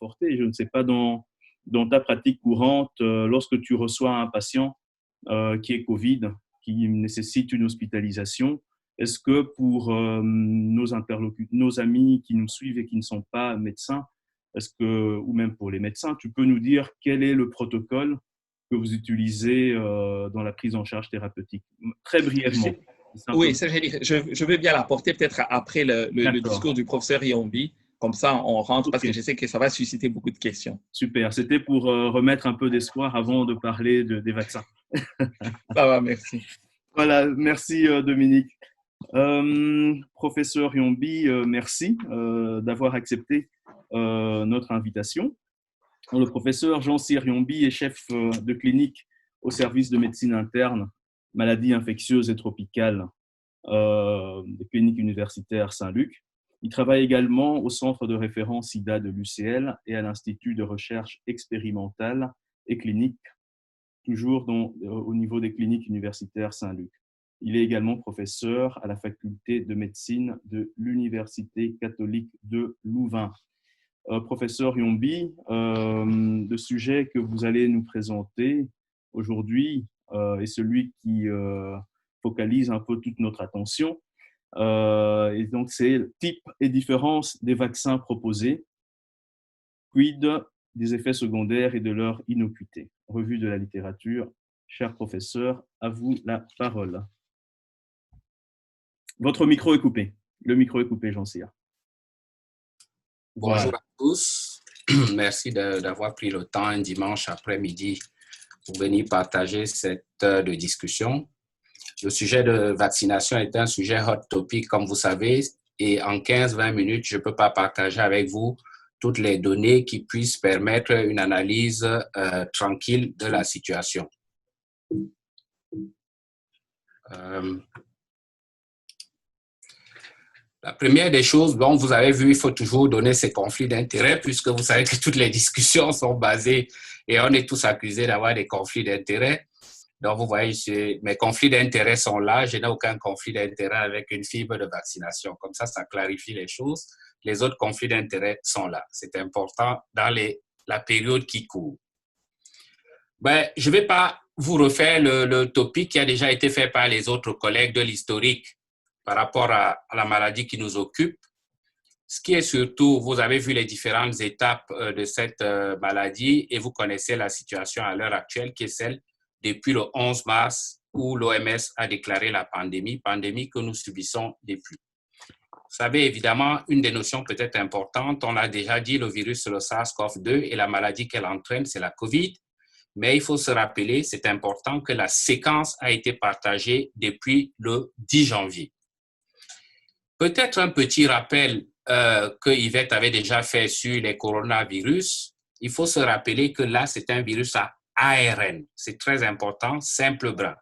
réconforter. Je ne sais pas dans ta pratique courante, lorsque tu reçois un patient qui est Covid, qui nécessite une hospitalisation, est-ce que pour nos interlocuteurs, nos amis qui nous suivent et qui ne sont pas médecins, ou même pour les médecins, tu peux nous dire quel est le protocole que vous utilisez dans la prise en charge thérapeutique? Très brièvement. Oui, ça, je veux bien l'apporter peut-être après le discours du professeur Yombi. Comme ça, on rentre parce que je sais que ça va susciter beaucoup de questions. Super. C'était pour remettre un peu d'espoir avant de parler des vaccins. Ça va, merci. Voilà, merci Dominique. Professeur Yombi, merci d'avoir accepté notre invitation. Le professeur Jean-Cyr Yombi est chef de clinique au service de médecine interne, maladies infectieuses et tropicales des cliniques universitaires Saint-Luc. Il travaille également au centre de référence SIDA de l'UCL et à l'Institut de recherche expérimentale et clinique, toujours au niveau des cliniques universitaires Saint-Luc. Il est également professeur à la faculté de médecine de l'Université catholique de Louvain. Professeur Yombi, le sujet que vous allez nous présenter aujourd'hui est celui qui focalise un peu toute notre attention. Et donc, c'est type et différence des vaccins proposés, quid des effets secondaires et de leur innocuité. Revue de la littérature. Cher professeur, à vous la parole. Votre micro est coupé. Le micro est coupé, Jean-Cyr. Bonjour à tous. Merci d'avoir pris le temps un dimanche après-midi pour venir partager cette heure de discussion. Le sujet de vaccination est un sujet hot topic, comme vous savez, et en 15-20 minutes, je ne peux pas partager avec vous toutes les données qui puissent permettre une analyse tranquille de la situation. La première des choses, bon, vous avez vu, il faut toujours donner ces conflits d'intérêts puisque vous savez que toutes les discussions sont basées et on est tous accusés d'avoir des conflits d'intérêts. Donc, vous voyez, mes conflits d'intérêts sont là. Je n'ai aucun conflit d'intérêt avec une fibre de vaccination. Comme ça clarifie les choses. Les autres conflits d'intérêts sont là. C'est important dans la période qui court. Ben, je ne vais pas vous refaire le topic qui a déjà été fait par les autres collègues de l'historique par rapport à la maladie qui nous occupe. Ce qui est surtout, vous avez vu les différentes étapes de cette maladie et vous connaissez la situation à l'heure actuelle qui est celle depuis le 11 mars où l'OMS a déclaré la pandémie que nous subissons depuis. Vous savez, évidemment, une des notions peut-être importantes, on l'a déjà dit, le virus, c'est le SARS-CoV-2 et la maladie qu'elle entraîne, c'est la COVID. Mais il faut se rappeler, c'est important, que la séquence a été partagée depuis le 10 janvier. Peut-être un petit rappel que Yvette avait déjà fait sur les coronavirus. Il faut se rappeler que là, c'est un virus à ARN. C'est très important, simple bras,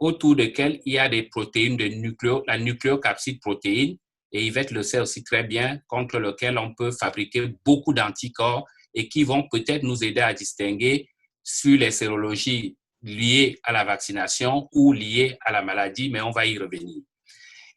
autour desquels il y a des protéines, la nucléocapside protéine, et Yvette le sait aussi très bien, contre lequel on peut fabriquer beaucoup d'anticorps et qui vont peut-être nous aider à distinguer sur les sérologies liées à la vaccination ou liées à la maladie, mais on va y revenir.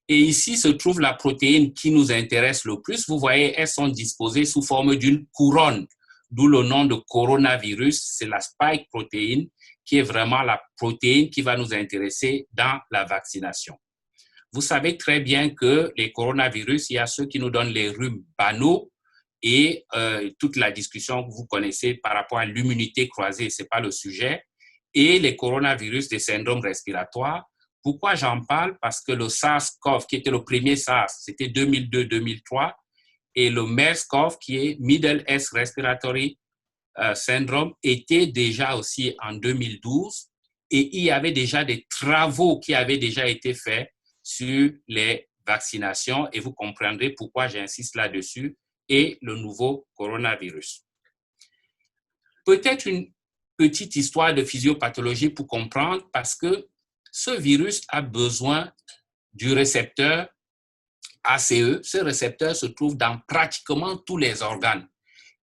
Et ici se trouve la protéine qui nous intéresse le plus. Vous voyez, elles sont disposées sous forme d'une couronne, d'où le nom de coronavirus. C'est la spike protéine qui est vraiment la protéine qui va nous intéresser dans la vaccination. Vous savez très bien que les coronavirus, il y a ceux qui nous donnent les rhumes banaux et toute la discussion que vous connaissez par rapport à l'immunité croisée, ce n'est pas le sujet, et les coronavirus des syndromes respiratoires. Pourquoi j'en parle? Parce que le SARS-CoV, qui était le premier SARS, c'était 2002-2003, et le MERS-CoV, qui est Middle East Respiratory Syndrome, était déjà aussi en 2012, et il y avait déjà des travaux qui avaient déjà été faits sur les vaccinations, et vous comprendrez pourquoi j'insiste là-dessus, et le nouveau coronavirus. Peut-être une petite histoire de physiopathologie pour comprendre, parce que ce virus a besoin du récepteur ACE. Ce récepteur se trouve dans pratiquement tous les organes.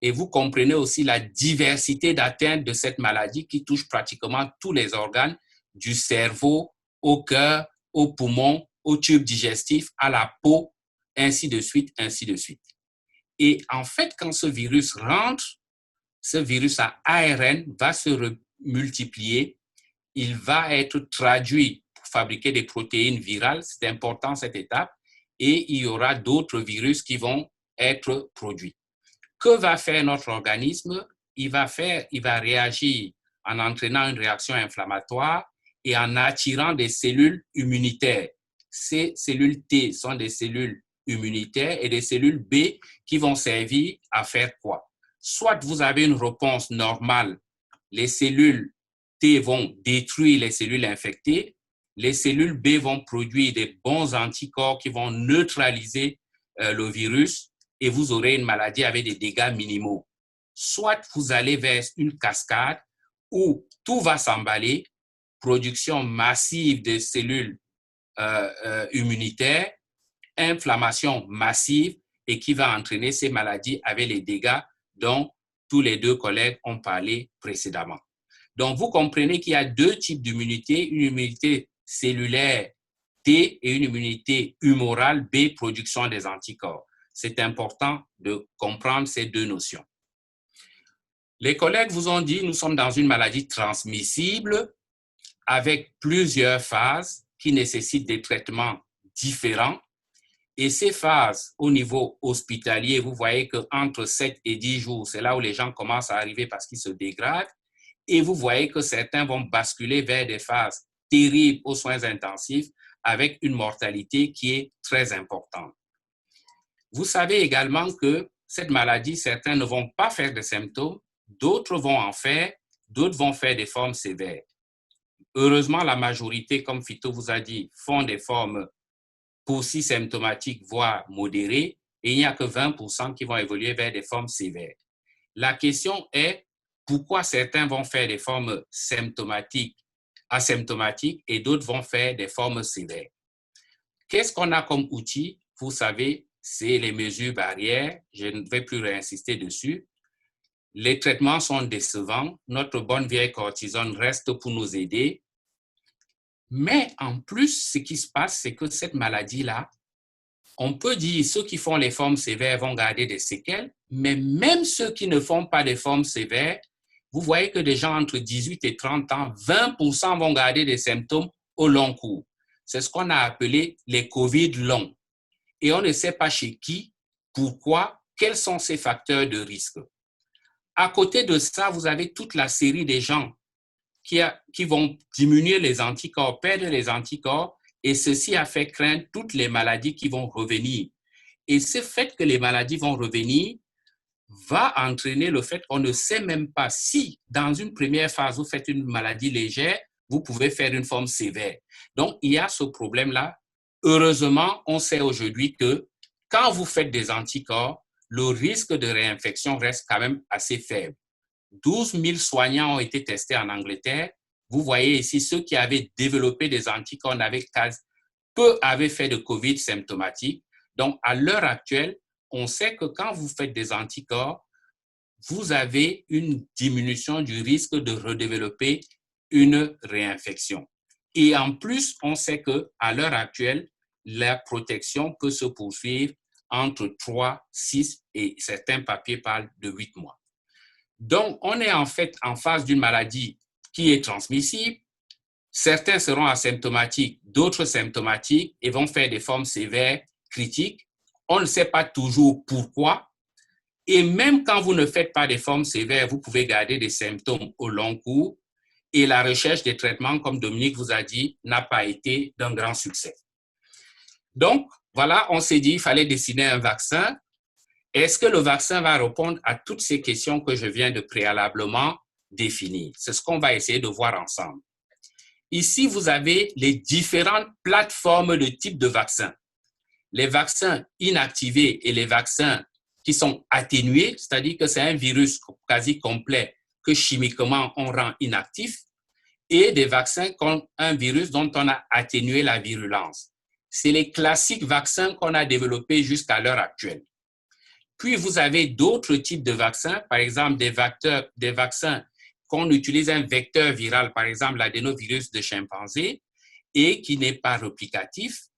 Et vous comprenez aussi la diversité d'atteintes de cette maladie qui touche pratiquement tous les organes, du cerveau au cœur, aux poumons, au tube digestif, à la peau, ainsi de suite, ainsi de suite. Et en fait, quand ce virus rentre, ce virus à ARN va se multiplier, il va être traduit pour fabriquer des protéines virales, c'est important cette étape, et il y aura d'autres virus qui vont être produits. Que va faire notre organisme? Il va réagir en entraînant une réaction inflammatoire et en attirant des cellules immunitaires. Ces cellules T sont des cellules immunitaires et des cellules B qui vont servir à faire quoi? Soit vous avez une réponse normale, les cellules T vont détruire les cellules infectées, les cellules B vont produire des bons anticorps qui vont neutraliser le virus et vous aurez une maladie avec des dégâts minimaux. Soit vous allez vers une cascade où tout va s'emballer, production massive de cellules immunitaires, inflammation massive et qui va entraîner ces maladies avec les dégâts dont tous les deux collègues ont parlé précédemment. Donc, vous comprenez qu'il y a deux types d'immunité, une immunité cellulaire T et une immunité humorale B, production des anticorps. C'est important de comprendre ces deux notions. Les collègues vous ont dit, nous sommes dans une maladie transmissible avec plusieurs phases qui nécessitent des traitements différents. Et ces phases au niveau hospitalier, vous voyez qu'entre 7 et 10 jours, c'est là où les gens commencent à arriver parce qu'ils se dégradent. Et vous voyez que certains vont basculer vers des phases terribles aux soins intensifs avec une mortalité qui est très importante. Vous savez également que cette maladie, certains ne vont pas faire de symptômes, d'autres vont en faire, d'autres vont faire des formes sévères. Heureusement, la majorité, comme Fito vous a dit, font des formes pauci-symptomatiques, voire modérées, et il n'y a que 20% qui vont évoluer vers des formes sévères. La question est, pourquoi certains vont faire des formes symptomatiques, asymptomatiques, et d'autres vont faire des formes sévères? Qu'est-ce qu'on a comme outil? Vous savez, c'est les mesures barrières. Je ne vais plus réinsister dessus. Les traitements sont décevants. Notre bonne vieille cortisone reste pour nous aider. Mais en plus, ce qui se passe, c'est que cette maladie-là, on peut dire ceux qui font les formes sévères vont garder des séquelles, mais même ceux qui ne font pas des formes sévères, vous voyez que des gens entre 18 et 30 ans, 20% vont garder des symptômes au long cours. C'est ce qu'on a appelé les COVID longs. Et on ne sait pas chez qui, pourquoi, quels sont ces facteurs de risque. À côté de ça, vous avez toute la série des gens qui vont diminuer les anticorps, perdre les anticorps, et ceci a fait craindre toutes les maladies qui vont revenir. Et ce fait que les maladies vont revenir va entraîner le fait qu'on ne sait même pas si, dans une première phase, vous faites une maladie légère, vous pouvez faire une forme sévère. Donc, il y a ce problème-là. Heureusement, on sait aujourd'hui que quand vous faites des anticorps, le risque de réinfection reste quand même assez faible. 12 000 soignants ont été testés en Angleterre. Vous voyez ici, ceux qui avaient développé des anticorps peu avaient fait de COVID symptomatique. Donc, à l'heure actuelle, on sait que quand vous faites des anticorps, vous avez une diminution du risque de redévelopper une réinfection. Et en plus, on sait qu'à l'heure actuelle, la protection peut se poursuivre entre 3, 6 et certains papiers parlent de 8 mois. Donc, on est en fait en face d'une maladie qui est transmissible. Certains seront asymptomatiques, d'autres symptomatiques et vont faire des formes sévères, critiques. On ne sait pas toujours pourquoi. Et même quand vous ne faites pas des formes sévères, vous pouvez garder des symptômes au long cours. Et la recherche des traitements, comme Dominique vous a dit, n'a pas été d'un grand succès. Donc, voilà, on s'est dit qu'il fallait dessiner un vaccin. Est-ce que le vaccin va répondre à toutes ces questions que je viens de préalablement définir? C'est ce qu'on va essayer de voir ensemble. Ici, vous avez les différentes plateformes de type de vaccins. Les vaccins inactivés et les vaccins qui sont atténués, c'est-à-dire que c'est un virus quasi complet que chimiquement on rend inactif, et des vaccins contre un virus dont on a atténué la virulence. C'est les classiques vaccins qu'on a développés jusqu'à l'heure actuelle. Puis, vous avez d'autres types de vaccins, par exemple des vaccins qu'on utilise un vecteur viral, par exemple l'adénovirus de chimpanzé, et qui n'est pas réplicatif.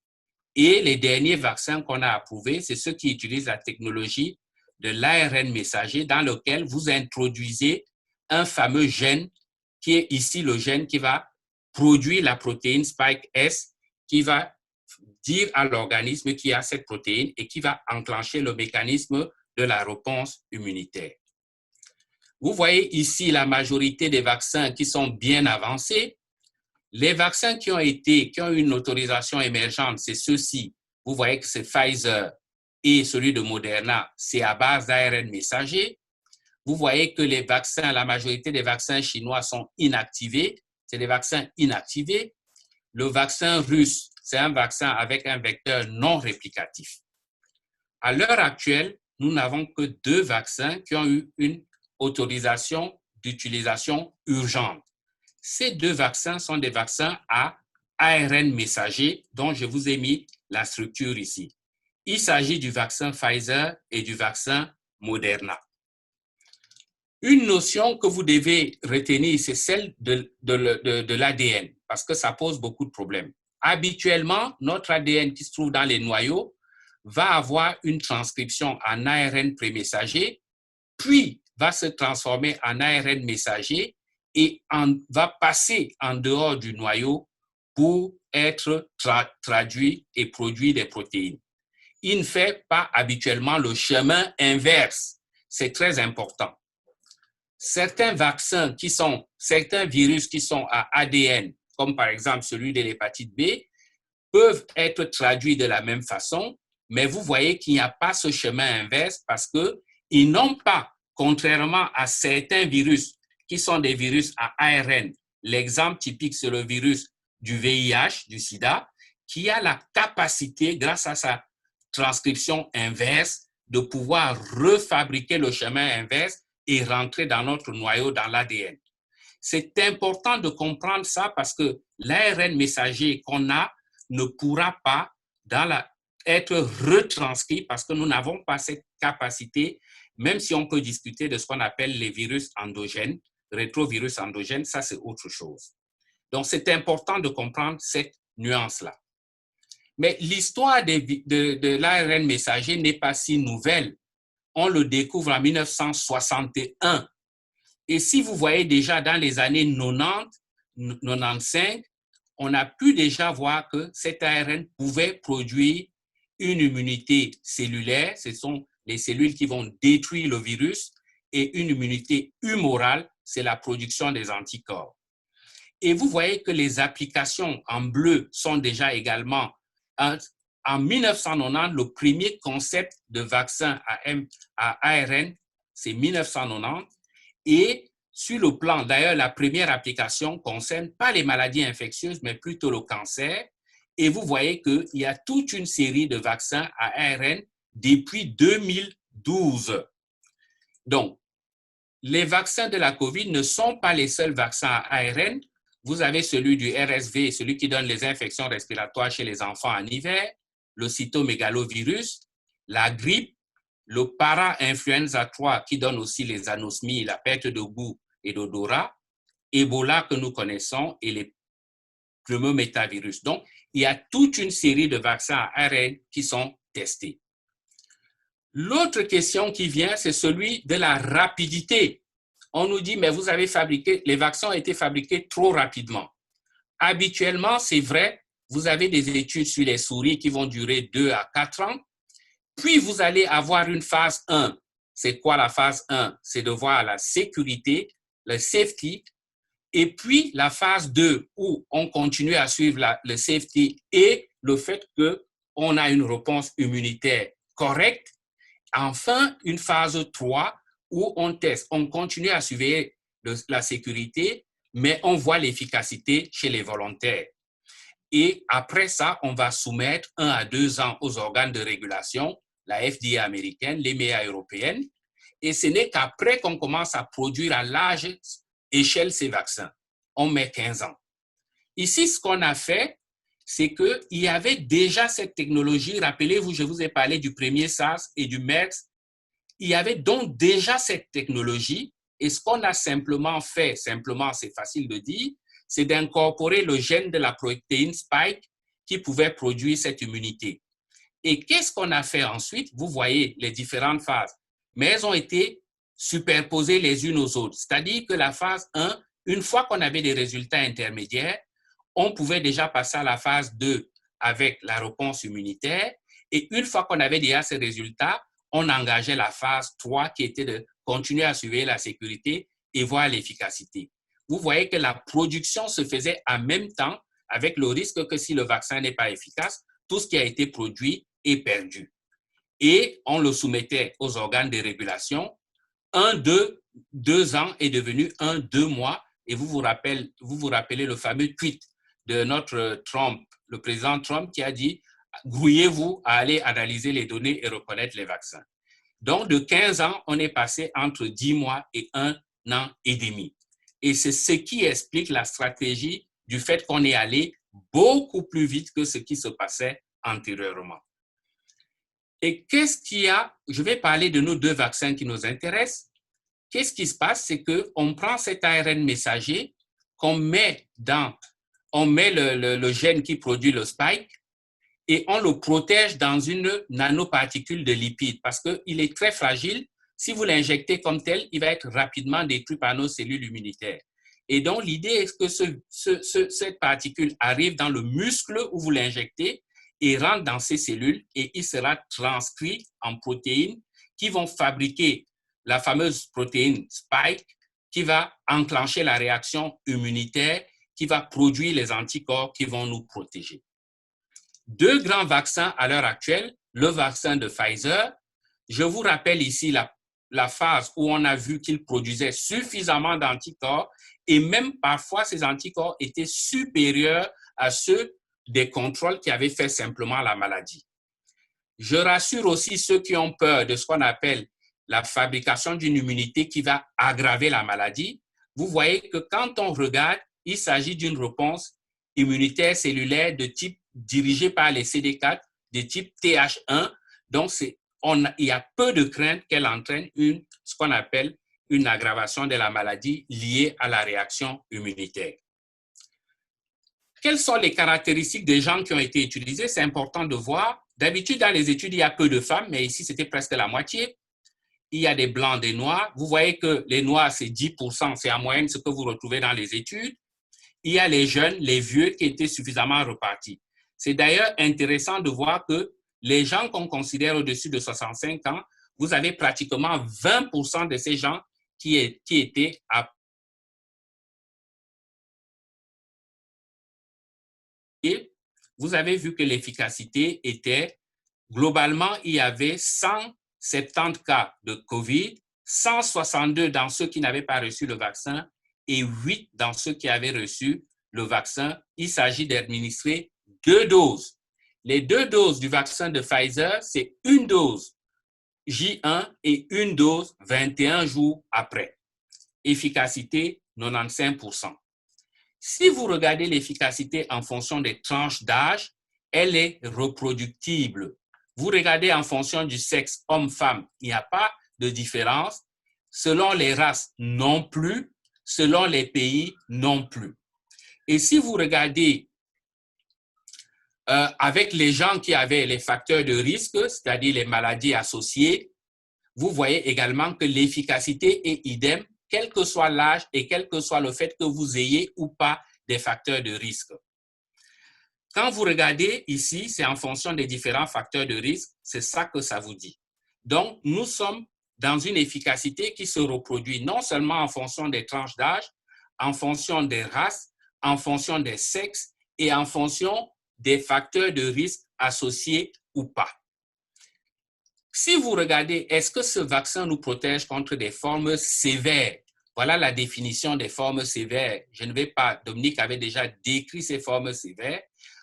Et les derniers vaccins qu'on a approuvés, c'est ceux qui utilisent la technologie de l'ARN messager dans lequel vous introduisez un fameux gène qui est ici le gène qui va produire la protéine Spike S, qui va dire à l'organisme qu'il y a cette protéine et qui va enclencher le mécanisme de la réponse immunitaire. Vous voyez ici la majorité des vaccins qui sont bien avancés. Les vaccins qui ont eu une autorisation émergente, c'est ceux-ci. Vous voyez que c'est Pfizer et celui de Moderna, c'est à base d'ARN messager. Vous voyez que les vaccins, la majorité des vaccins chinois sont inactivés. C'est des vaccins inactivés. Le vaccin russe, c'est un vaccin avec un vecteur non réplicatif. À l'heure actuelle, nous n'avons que 2 vaccins qui ont eu une autorisation d'utilisation urgente. Ces 2 vaccins sont des vaccins à ARN messager dont je vous ai mis la structure ici. Il s'agit du vaccin Pfizer et du vaccin Moderna. Une notion que vous devez retenir, c'est celle de l'ADN, parce que ça pose beaucoup de problèmes. Habituellement, notre ADN qui se trouve dans les noyaux va avoir une transcription en ARN prémessager, puis va se transformer en ARN messager et va passer en dehors du noyau pour être traduit et produire des protéines. Il ne fait pas habituellement le chemin inverse. C'est très important. Certains vaccins certains virus qui sont à ADN, comme par exemple celui de l'hépatite B, peuvent être traduits de la même façon, mais vous voyez qu'il n'y a pas ce chemin inverse parce qu'ils n'ont pas, contrairement à certains virus qui sont des virus à ARN. L'exemple typique, c'est le virus du VIH, du sida, qui a la capacité, grâce à sa transcription inverse, de pouvoir refabriquer le chemin inverse et rentrer dans notre noyau, dans l'ADN. C'est important de comprendre ça parce que l'ARN messager qu'on a ne pourra pas être retranscrit parce que nous n'avons pas cette capacité, même si on peut discuter de ce qu'on appelle les virus endogènes, rétrovirus endogènes, ça c'est autre chose. Donc c'est important de comprendre cette nuance-là. Mais l'histoire de l'ARN messager n'est pas si nouvelle. On le découvre en 1961. Et si vous voyez déjà dans les années 90, 95, on a pu déjà voir que cet ARN pouvait produire une immunité cellulaire, ce sont les cellules qui vont détruire le virus, et une immunité humorale, c'est la production des anticorps. Et vous voyez que les applications en bleu sont déjà également, en 1990, le premier concept de vaccin à ARN, c'est 1990, et sur le plan, d'ailleurs, la première application concerne pas les maladies infectieuses, mais plutôt le cancer. Et vous voyez qu'il y a toute une série de vaccins à ARN depuis 2012. Donc, les vaccins de la COVID ne sont pas les seuls vaccins à ARN. Vous avez celui du RSV, celui qui donne les infections respiratoires chez les enfants en hiver, le cytomégalovirus, la grippe, le para-influenza 3 qui donne aussi les anosmies, la perte de goût et d'odorat, Ebola que nous connaissons et les pneumométavirus. Donc, il y a toute une série de vaccins à ARN qui sont testés. L'autre question qui vient, c'est celui de la rapidité. On nous dit, mais vous avez fabriqué, les vaccins ont été fabriqués trop rapidement. Habituellement, c'est vrai, vous avez des études sur les souris qui vont durer 2 à 4 ans. Puis, vous allez avoir une phase 1. C'est quoi la phase 1? C'est de voir la sécurité, le safety, et puis la phase 2 où on continue à suivre le safety et le fait qu'on a une réponse immunitaire correcte. Enfin, une phase 3 où on teste, on continue à surveiller la sécurité, mais on voit l'efficacité chez les volontaires. Et après ça, on va soumettre 1 à 2 ans aux organes de régulation, la FDA américaine, l'EMEA européenne, et ce n'est qu'après qu'on commence à produire à large échelle ces vaccins. On met 15 ans. Ici, ce qu'on a fait, c'est qu'il y avait déjà cette technologie. Rappelez-vous, je vous ai parlé du premier SARS et du MERS. Il y avait donc déjà cette technologie. Et ce qu'on a simplement fait, c'est facile de dire, c'est d'incorporer le gène de la protéine Spike qui pouvait produire cette immunité. Et qu'est-ce qu'on a fait ensuite? Vous voyez les différentes phases. mais elles ont été superposées les unes aux autres. C'est-à-dire que la phase 1, une fois qu'on avait des résultats intermédiaires, on pouvait déjà passer à la phase 2 avec la réponse immunitaire. Et une fois qu'on avait déjà ces résultats, on engageait la phase 3 qui était de continuer à surveiller la sécurité et voir l'efficacité. Vous voyez que la production se faisait en même temps avec le risque que si le vaccin n'est pas efficace, tout ce qui a été produit est perdu. Et on le soumettait aux organes de régulation. 2 ans est devenu 2 mois. Et vous vous rappelez le fameux tweet de notre Trump, le président Trump, qui a dit « Grouillez-vous à aller analyser les données et reconnaître les vaccins ». Donc, de 15 ans, on est passé entre 10 mois et 1 an et demi. Et c'est ce qui explique la stratégie du fait qu'on est allé beaucoup plus vite que ce qui se passait antérieurement. Et qu'est-ce qu'il y a? Je vais parler de nos 2 vaccins qui nous intéressent. Qu'est-ce qui se passe? C'est qu'on prend cet ARN messager, on met le gène qui produit le spike et on le protège dans une nanoparticule de lipide parce qu'il est très fragile. Si vous l'injectez comme tel, il va être rapidement détruit par nos cellules immunitaires. Et donc, l'idée est que cette particule arrive dans le muscle où vous l'injectez et rentre dans ces cellules et il sera transcrit en protéines qui vont fabriquer la fameuse protéine spike qui va enclencher la réaction immunitaire, qui va produire les anticorps qui vont nous protéger. 2 grands vaccins à l'heure actuelle, le vaccin de Pfizer. Je vous rappelle ici la phase où on a vu qu'il produisait suffisamment d'anticorps et même parfois ces anticorps étaient supérieurs à ceux des contrôles qui avaient fait simplement la maladie. Je rassure aussi ceux qui ont peur de ce qu'on appelle la fabrication d'une immunité qui va aggraver la maladie. Vous voyez que quand on regarde, il s'agit d'une réponse immunitaire cellulaire de type dirigée par les CD4, de type TH1. Donc, il y a peu de crainte qu'elle entraîne ce qu'on appelle une aggravation de la maladie liée à la réaction immunitaire. Quelles sont les caractéristiques des gens qui ont été utilisés? C'est important de voir. D'habitude, dans les études, il y a peu de femmes, mais ici, c'était presque la moitié. Il y a des blancs, des noirs. Vous voyez que les noirs, c'est 10%, c'est en moyenne ce que vous retrouvez dans les études. Il y a les jeunes, les vieux qui étaient suffisamment repartis. C'est d'ailleurs intéressant de voir que les gens qu'on considère au-dessus de 65 ans, vous avez pratiquement 20% de ces gens qui étaient à et vous avez vu que l'efficacité était, globalement, il y avait 170 cas de COVID, 162 dans ceux qui n'avaient pas reçu le vaccin et 8 dans ceux qui avaient reçu le vaccin. Il s'agit d'administrer 2 doses. Les 2 doses du vaccin de Pfizer, c'est une dose J1 et une dose 21 jours après. Efficacité 95%. Si vous regardez l'efficacité en fonction des tranches d'âge, elle est reproductible. Vous regardez en fonction du sexe, homme-femme, il n'y a pas de différence. Selon les races, non plus. Selon les pays, non plus. Et si vous regardez avec les gens qui avaient les facteurs de risque, c'est-à-dire les maladies associées, vous voyez également que l'efficacité est idem, quel que soit l'âge et quel que soit le fait que vous ayez ou pas des facteurs de risque. Quand vous regardez ici, c'est en fonction des différents facteurs de risque, c'est ça que ça vous dit. Donc, nous sommes dans une efficacité qui se reproduit non seulement en fonction des tranches d'âge, en fonction des races, en fonction des sexes et en fonction des facteurs de risque associés ou pas. Si vous regardez, est-ce que ce vaccin nous protège contre des formes sévères? Voilà la définition des formes sévères. Je ne vais pas, Dominique avait déjà décrit ces formes sévères.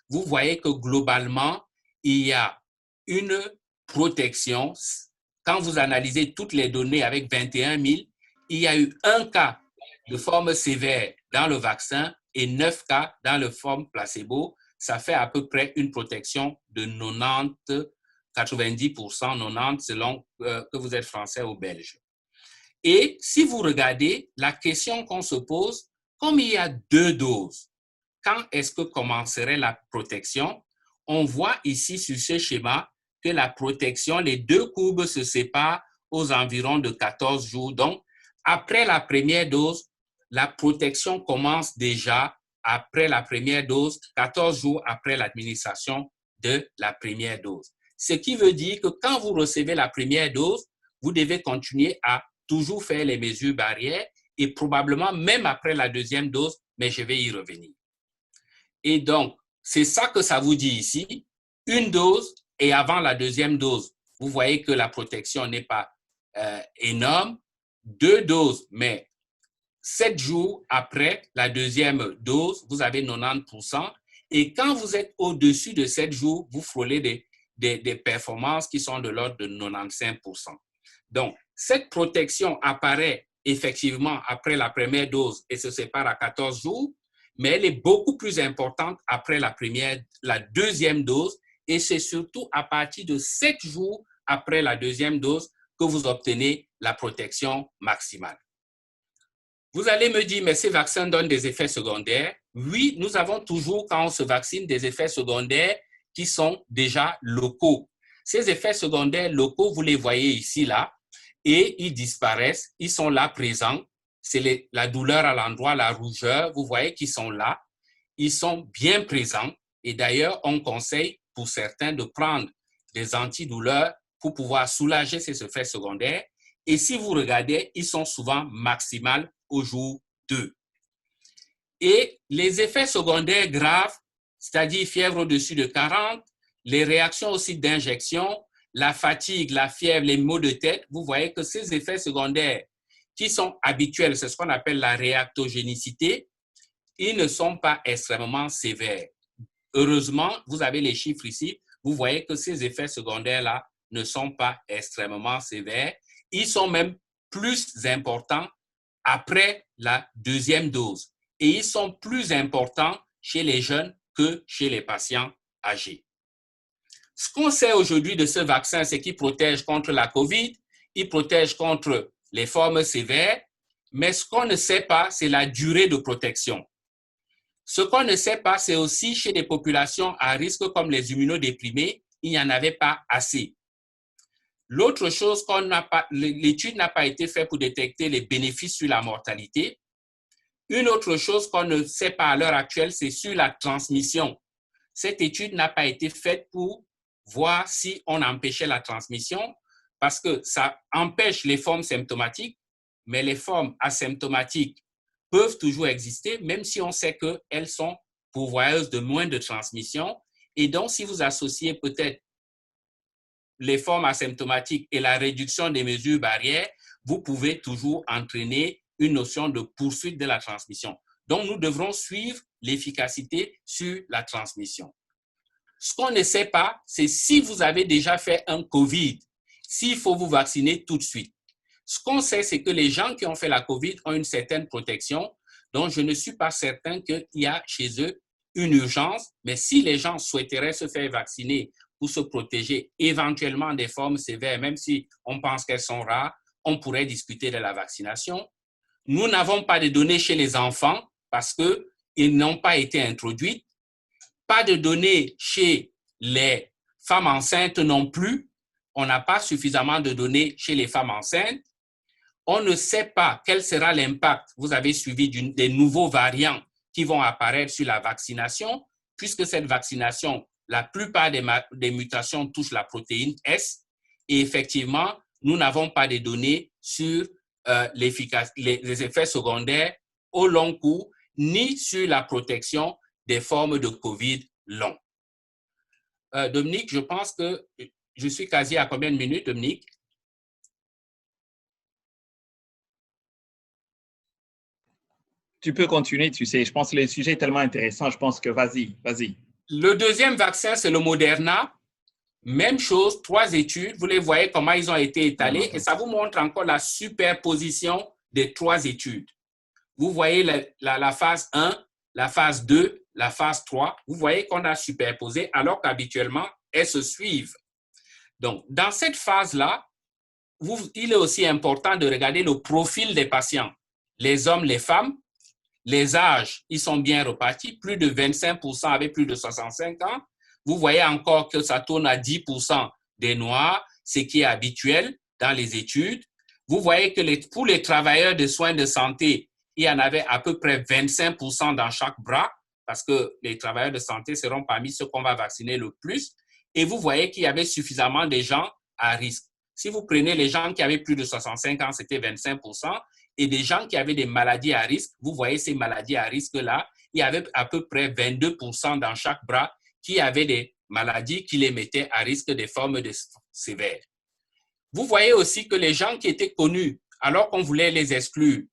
Vous voyez que globalement, il y a une protection. Quand vous analysez toutes les données avec 21 000, il y a eu 1 cas de forme sévère dans le vaccin et 9 cas dans le forme placebo. Ça fait à peu près une protection de 90%, 90% selon que vous êtes français ou belge. Et si vous regardez, la question qu'on se pose, comme il y a 2 doses, quand est-ce que commencerait la protection? On voit ici sur ce schéma que la protection, les 2 courbes se séparent aux environs de 14 jours. Donc, après la première dose, la protection commence déjà après la première dose, 14 jours après l'administration de la première dose. Ce qui veut dire que quand vous recevez la première dose, vous devez continuer à toujours faire les mesures barrières et probablement même après la deuxième dose, mais je vais y revenir. Et donc, c'est ça que ça vous dit ici. Une dose et avant la deuxième dose, vous voyez que la protection n'est pas énorme. 2 doses, mais 7 jours après la deuxième dose, vous avez 90%. Et quand vous êtes au-dessus de 7 jours, vous frôlez des performances qui sont de l'ordre de 95%. Donc, cette protection apparaît effectivement après la première dose et se sépare à 14 jours, mais elle est beaucoup plus importante après la deuxième dose et c'est surtout à partir de 7 jours après la deuxième dose que vous obtenez la protection maximale. Vous allez me dire, mais ces vaccins donnent des effets secondaires. Oui, nous avons toujours, quand on se vaccine, des effets secondaires qui sont déjà locaux. Ces effets secondaires locaux, vous les voyez ici, là, et ils disparaissent, ils sont là présents. C'est la douleur à l'endroit, la rougeur, vous voyez qu'ils sont là. Ils sont bien présents et d'ailleurs, on conseille pour certains de prendre des antidouleurs pour pouvoir soulager ces effets secondaires. Et si vous regardez, ils sont souvent maximaux au jour 2. Et les effets secondaires graves, c'est-à-dire fièvre au-dessus de 40, les réactions aussi d'injection, la fatigue, la fièvre, les maux de tête, vous voyez que ces effets secondaires qui sont habituels, c'est ce qu'on appelle la réactogénicité, ils ne sont pas extrêmement sévères. Heureusement, vous avez les chiffres ici, vous voyez que ces effets secondaires-là ne sont pas extrêmement sévères. Ils sont même plus importants après la deuxième dose. Et ils sont plus importants chez les jeunes que chez les patients âgés. Ce qu'on sait aujourd'hui de ce vaccin, c'est qu'il protège contre la COVID, il protège contre les formes sévères, mais ce qu'on ne sait pas, c'est la durée de protection. Ce qu'on ne sait pas, c'est aussi chez des populations à risque comme les immunodéprimés, il n'y en avait pas assez. L'autre chose, l'étude n'a pas été faite pour détecter les bénéfices sur la mortalité. Une autre chose qu'on ne sait pas à l'heure actuelle, c'est sur la transmission. Cette étude n'a pas été faite pour voir si on empêchait la transmission, parce que ça empêche les formes symptomatiques, mais les formes asymptomatiques peuvent toujours exister, même si on sait qu'elles sont pourvoyeuses de moins de transmission. Et donc, si vous associez peut-être les formes asymptomatiques et la réduction des mesures barrières, vous pouvez toujours entraîner une notion de poursuite de la transmission. Donc, nous devrons suivre l'efficacité sur la transmission. Ce qu'on ne sait pas, c'est si vous avez déjà fait un COVID, s'il faut vous vacciner tout de suite. Ce qu'on sait, c'est que les gens qui ont fait la COVID ont une certaine protection, donc je ne suis pas certain qu'il y a chez eux une urgence, mais si les gens souhaiteraient se faire vacciner pour se protéger éventuellement des formes sévères, même si on pense qu'elles sont rares, on pourrait discuter de la vaccination. Nous n'avons pas de données chez les enfants parce qu'ils n'ont pas été introduits. Pas de données chez les femmes enceintes non plus. On n'a pas suffisamment de données chez les femmes enceintes. On ne sait pas quel sera l'impact. Vous avez suivi des nouveaux variants qui vont apparaître sur la vaccination, puisque cette vaccination, la plupart des mutations touchent la protéine S. Et effectivement, nous n'avons pas de données sur les effets secondaires au long cours, ni sur la protection des formes de COVID long. Dominique, je pense que je suis quasi à combien de minutes, Dominique? Tu peux continuer, tu sais. Je pense que le sujet est tellement intéressant. Je pense que vas-y. Le deuxième vaccin, c'est le Moderna. Même chose, 3 études. Vous les voyez comment ils ont été étalés et ça vous montre encore la superposition des 3 études. Vous voyez la phase 1, la phase 2, la phase 3. Vous voyez qu'on a superposé alors qu'habituellement, elles se suivent. Donc, dans cette phase-là, il est aussi important de regarder le profil des patients. Les hommes, les femmes, les âges, ils sont bien repartis. Plus de 25% avec plus de 65 ans. Vous voyez encore que ça tourne à 10% des Noirs, ce qui est habituel. dans les études, vous voyez que pour les travailleurs de soins de santé, il y en avait à peu près 25% dans chaque bras, parce que les travailleurs de santé seront parmi ceux qu'on va vacciner le plus. Et vous voyez qu'il y avait suffisamment de gens à risque. Si vous prenez les gens qui avaient plus de 65 ans, c'était 25%. Et des gens qui avaient des maladies à risque, vous voyez ces maladies à risque-là, il y avait à peu près 22% dans chaque bras qui avaient des maladies qui les mettaient à risque des formes sévères. Vous voyez aussi que les gens qui étaient connus, alors qu'on voulait les exclure,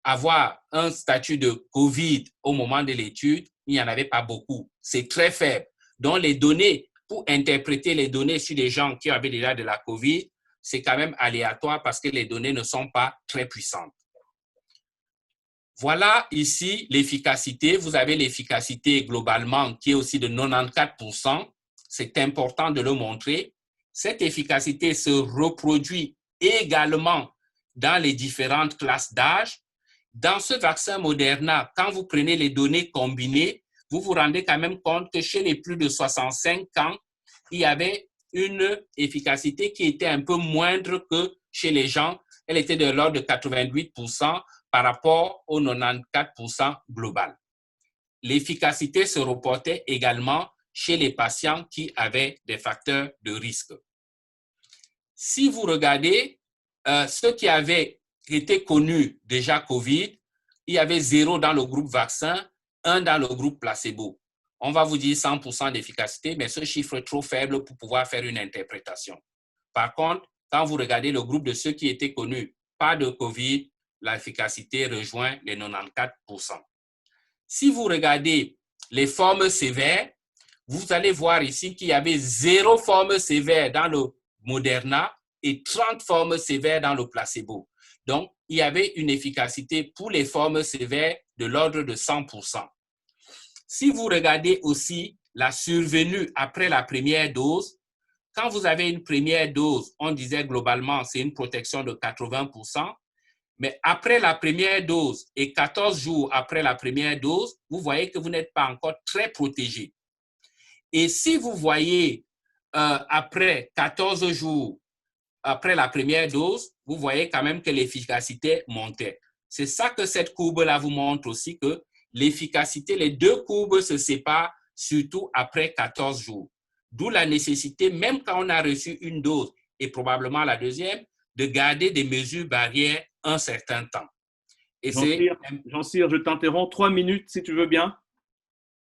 avoir un statut de COVID au moment de l'étude, il n'y en avait pas beaucoup. C'est très faible. Donc, les données, pour interpréter les données sur des gens qui avaient déjà de la COVID, c'est quand même aléatoire parce que les données ne sont pas très puissantes. Voilà ici l'efficacité. Vous avez l'efficacité globalement qui est aussi de 94%. C'est important de le montrer. Cette efficacité se reproduit également dans les différentes classes d'âge. Dans ce vaccin Moderna, quand vous prenez les données combinées, vous vous rendez quand même compte que chez les plus de 65 ans, il y avait une efficacité qui était un peu moindre que chez les gens. Elle était de l'ordre de 88% par rapport au 94% global. L'efficacité se reportait également chez les patients qui avaient des facteurs de risque. Si vous regardez ceux qui avaient été connus déjà COVID, il y avait 0 dans le groupe vaccin, 1 dans le groupe placebo. On va vous dire 100% d'efficacité, mais ce chiffre est trop faible pour pouvoir faire une interprétation. Par contre, quand vous regardez le groupe de ceux qui étaient connus, pas de COVID, l'efficacité rejoint les 94%. Si vous regardez les formes sévères, vous allez voir ici qu'il y avait 0 forme sévère dans le Moderna et 30 formes sévères dans le placebo. Donc, il y avait une efficacité pour les formes sévères de l'ordre de 100%. Si vous regardez aussi la survenue après la première dose, quand vous avez une première dose, on disait globalement c'est une protection de 80%, mais après la première dose et 14 jours après la première dose, vous voyez que vous n'êtes pas encore très protégé. Et si vous voyez après 14 jours après la première dose, vous voyez quand même que l'efficacité montait. C'est ça que cette courbe-là vous montre aussi, que l'efficacité, les deux courbes se séparent surtout après 14 jours. D'où la nécessité, même quand on a reçu une dose et probablement la deuxième, de garder des mesures barrières un certain temps. Jean-Cyr, je t'interromps 3 minutes si tu veux bien.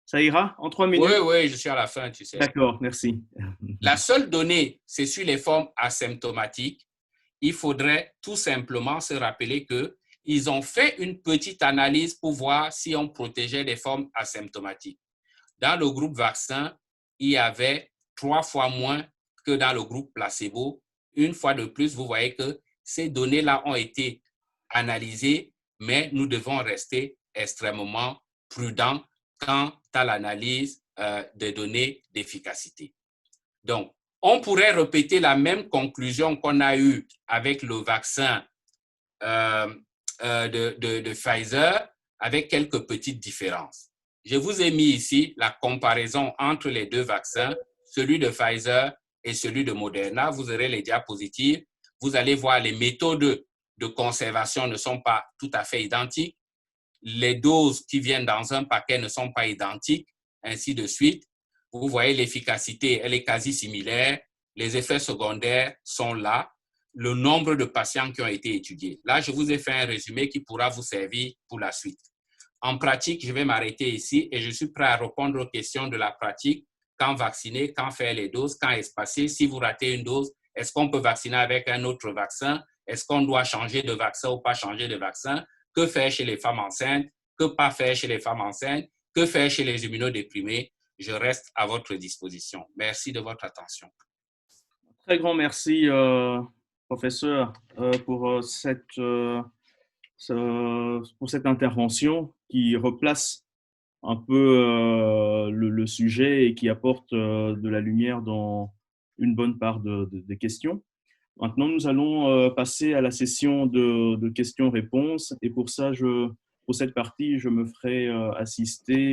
Ça ira en 3 minutes? Oui, je suis à la fin, tu sais. D'accord, merci. La seule donnée, c'est sur les formes asymptomatiques. Il faudrait tout simplement se rappeler qu'ils ont fait une petite analyse pour voir si on protégeait les formes asymptomatiques. Dans le groupe vaccin, il y avait 3 fois moins que dans le groupe placebo. Une fois de plus, vous voyez que ces données-là ont été analysées, mais nous devons rester extrêmement prudents quant à l'analyse des données d'efficacité. Donc, on pourrait répéter la même conclusion qu'on a eue avec le vaccin de Pfizer, avec quelques petites différences. Je vous ai mis ici la comparaison entre les deux vaccins, celui de Pfizer et celui de Moderna. Vous aurez les diapositives. Vous allez voir les méthodes de conservation ne sont pas tout à fait identiques. Les doses qui viennent dans un paquet ne sont pas identiques, ainsi de suite. Vous voyez l'efficacité, elle est quasi similaire. Les effets secondaires sont là. Le nombre de patients qui ont été étudiés. Là, je vous ai fait un résumé qui pourra vous servir pour la suite. En pratique, je vais m'arrêter ici et je suis prêt à répondre aux questions de la pratique. Quand vacciner, quand faire les doses, quand espacer. Si vous ratez une dose, est-ce qu'on peut vacciner avec un autre vaccin? Est-ce qu'on doit changer de vaccin ou pas changer de vaccin? Que faire chez les femmes enceintes? Que pas faire chez les femmes enceintes? Que faire chez les immunodéprimés? Je reste à votre disposition. Merci de votre attention. Très grand merci, professeur, pour cette intervention qui replace un peu le sujet et qui apporte de la lumière dans une bonne part des questions. Maintenant, nous allons passer à la session de questions-réponses et pour ça, pour cette partie, je me ferai assister